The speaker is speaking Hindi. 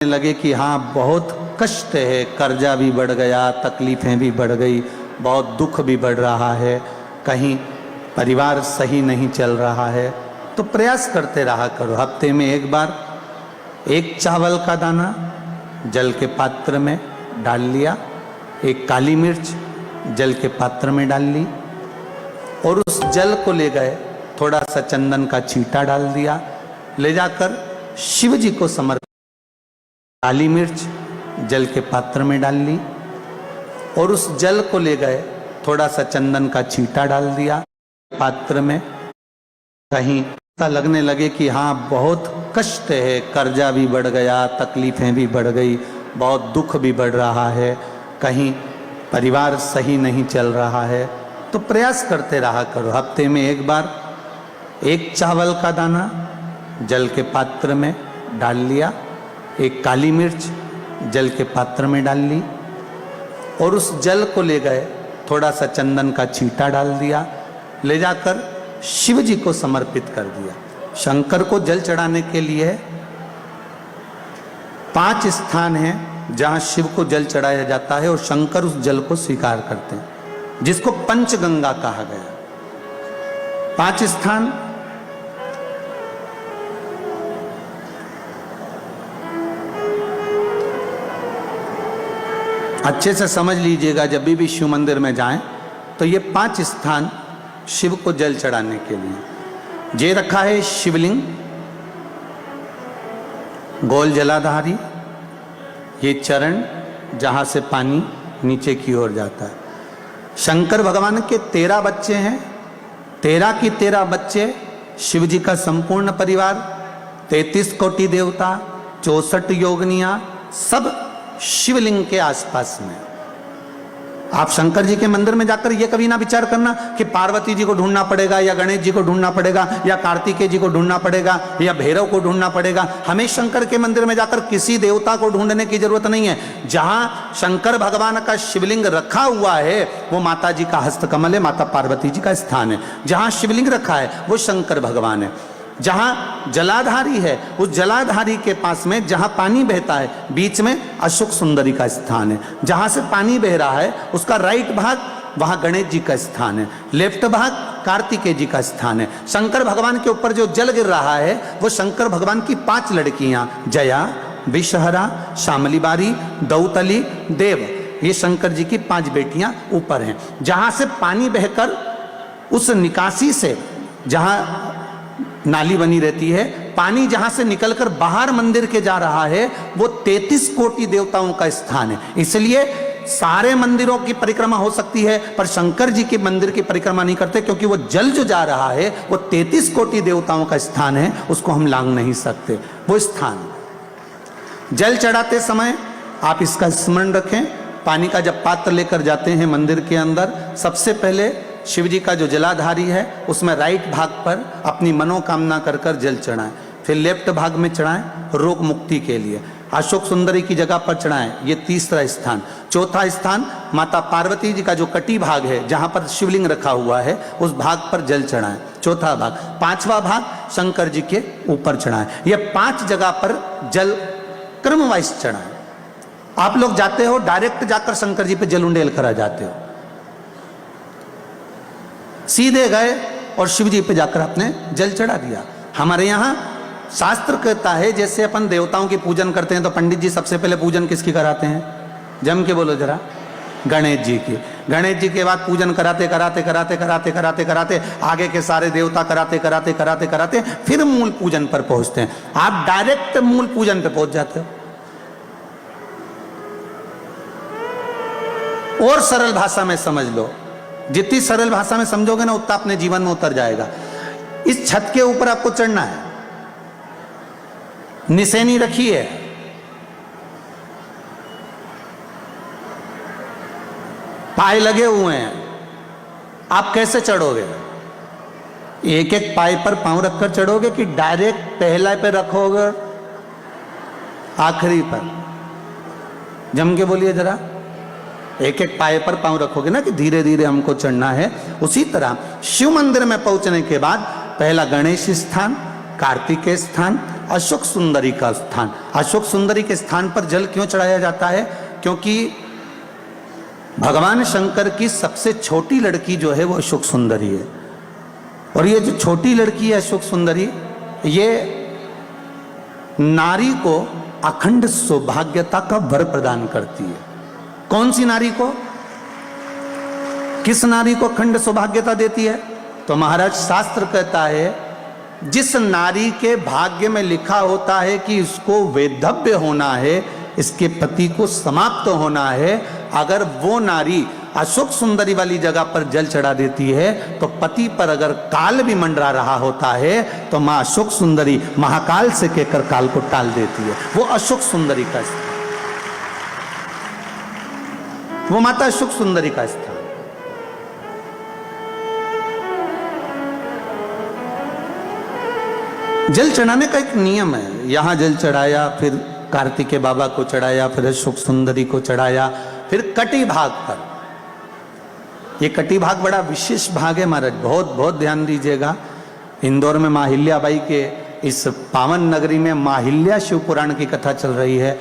लगे कि हाँ बहुत कष्ट है, कर्जा भी बढ़ गया, तकलीफ़ें भी बढ़ गई, बहुत दुख भी बढ़ रहा है, कहीं परिवार सही नहीं चल रहा है, तो प्रयास करते रहा करो। हफ्ते में एक बार एक चावल का दाना जल के पात्र में डाल लिया, एक काली मिर्च जल के पात्र में डाल ली और उस जल को ले गए, थोड़ा सा चंदन का छींटा डाल दिया, ले जाकर शिव जी को समर्पित। काली मिर्च जल के पात्र में डाल ली और उस जल को ले गए, थोड़ा सा चंदन का छींटा डाल दिया पात्र में। कहीं ऐसा लगने लगे कि हाँ बहुत कष्ट है, कर्जा भी बढ़ गया, तकलीफ़ें भी बढ़ गई, बहुत दुख भी बढ़ रहा है, कहीं परिवार सही नहीं चल रहा है, तो प्रयास करते रहा करो। हफ्ते में एक बार एक चावल का दाना जल के पात्र में डाल लिया, एक काली मिर्च जल के पात्र में डाल ली और उस जल को ले गए, थोड़ा सा चंदन का छींटा डाल दिया, ले जाकर शिव जी को समर्पित कर दिया। शंकर को जल चढ़ाने के लिए 5 स्थान हैं जहां शिव को जल चढ़ाया जाता है और शंकर उस जल को स्वीकार करते हैं, जिसको पंचगंगा कहा गया। 5 स्थान अच्छे से समझ लीजिएगा, जब भी शिव मंदिर में जाएं तो ये 5 स्थान शिव को जल चढ़ाने के लिए ये रखा है। शिवलिंग, गोल जलाधारी, ये चरण जहां से पानी नीचे की ओर जाता है। शंकर भगवान के 13 बच्चे हैं, 13 की 13 बच्चे, शिव जी का संपूर्ण परिवार, 33 कोटि देवता, 64 योगनियां, सब शिवलिंग के आसपास में। आप शंकर जी के मंदिर में जाकर ये कभी ना विचार करना कि पार्वती जी को ढूंढना पड़ेगा या गणेश जी को ढूंढना पड़ेगा या कार्तिकेय जी को ढूंढना पड़ेगा या भैरव को ढूंढना पड़ेगा। हमें शंकर के मंदिर में जाकर किसी देवता को ढूंढने की जरूरत नहीं है। जहां शंकर भगवान का शिवलिंग रखा हुआ है वो माता जी का हस्तकमल है, माता पार्वती जी का स्थान है। जहां शिवलिंग रखा है वो शंकर भगवान है। जहां जलाधारी है उस जलाधारी के पास में जहां पानी बहता है बीच में अशोक सुंदरी का स्थान है। जहां से पानी बह रहा है उसका राइट भाग, वहां गणेश जी का स्थान है, लेफ्ट भाग कार्तिकेय जी का स्थान है। शंकर भगवान के ऊपर जो जल गिर रहा है वो शंकर भगवान की 5 लड़कियां, जया, विषहरा, शामली बारी, दौतली, देव, ये शंकर जी की 5 बेटियां ऊपर हैं। जहां से पानी बहकर उस निकासी से, जहां नाली बनी रहती है, पानी जहां से निकलकर बाहर मंदिर के जा रहा है वो 33 कोटि देवताओं का स्थान है। इसलिए सारे मंदिरों की परिक्रमा हो सकती है पर शंकर जी के मंदिर की परिक्रमा नहीं करते, क्योंकि वो जल जो जा रहा है वो 33 कोटि देवताओं का स्थान है, उसको हम लांघ नहीं सकते। वो स्थान जल चढ़ाते समय आप इसका स्मरण रखें। पानी का जब पात्र लेकर जाते हैं मंदिर के अंदर, सबसे पहले शिव जी का जो जलाधारी है उसमें राइट भाग पर अपनी मनोकामना कर कर जल चढ़ाएं, फिर लेफ्ट भाग में चढ़ाएं रोग मुक्ति के लिए। अशोक सुंदरी की जगह पर चढ़ाएं, ये 3रा स्थान। 4था स्थान माता पार्वती जी का जो कटी भाग है जहां पर शिवलिंग रखा हुआ है उस भाग पर जल चढ़ाएं, 4था भाग। 5वां भाग शंकर जी के ऊपर चढ़ाएं। ये 5 जगह पर जल क्रमवाइज चढ़ाएं। आप लोग जाते हो डायरेक्ट जाकर शंकर जी पे जल उंडेल कर आ जाते हो, सीधे गए और शिव जी पे जाकर आपने जल चढ़ा दिया। हमारे यहाँ शास्त्र कहता है जैसे अपन देवताओं की पूजन करते हैं तो पंडित जी सबसे पहले पूजन किसकी कराते हैं? जम के बोलो जरा, गणेश जी की। गणेश जी के बाद पूजन कराते कराते कराते कराते कराते कराते आगे के सारे देवता कराते कराते कराते कराते फिर मूल पूजन पर पहुंचते हैं। आप डायरेक्ट मूल पूजन पे पहुंच जाते हो। और सरल भाषा में समझ लो, जितनी सरल भाषा में समझोगे ना उतना अपने जीवन में उतर जाएगा। इस छत के ऊपर आपको चढ़ना है, निशानी रखी है, पाए लगे हुए हैं, आप कैसे चढ़ोगे? एक एक पाए पर पांव रखकर चढ़ोगे कि डायरेक्ट पहला पे रखोगे आखिरी पर? जम के बोलिए जरा, एक एक पाए पर पांव रखोगे ना कि धीरे धीरे हमको चढ़ना है। उसी तरह शिव मंदिर में पहुंचने के बाद पहला गणेश स्थान, कार्तिकेय स्थान, अशोक सुंदरी का स्थान। अशोक सुंदरी के स्थान पर जल क्यों चढ़ाया जाता है? क्योंकि भगवान शंकर की सबसे छोटी लड़की जो है वो अशोक सुंदरी है, और ये जो छोटी लड़की है अशोक सुंदरी, ये नारी को अखंड सौभाग्यता का वर प्रदान करती है। कौन सी नारी को? किस नारी को अखंड सौभाग्यता देती है? तो महाराज शास्त्र कहता है, जिस नारी के भाग्य में लिखा होता है कि इसको वैधव्य होना है, इसके पति को समाप्त होना है, अगर वो नारी अशोक सुंदरी वाली जगह पर जल चढ़ा देती है तो पति पर अगर काल भी मंडरा रहा होता है तो मां अशोक सुंदरी महाकाल से कहकर काल को टाल देती है। वो अशोक सुंदरी का स्थान, वो माता अशोक सुंदरी का स्थान। जल चढ़ाने का एक नियम है। यहां जल चढ़ाया, फिर कार्तिकेय बाबा को चढ़ाया, फिर अशोक सुंदरी को चढ़ाया, फिर कटी भाग पर। ये कटी भाग बड़ा विशेष भाग है महाराज, बहुत बहुत ध्यान दीजिएगा। इंदौर में माहिल्याबाई के इस पावन नगरी में माहिल्या शिव पुराण की कथा चल रही है।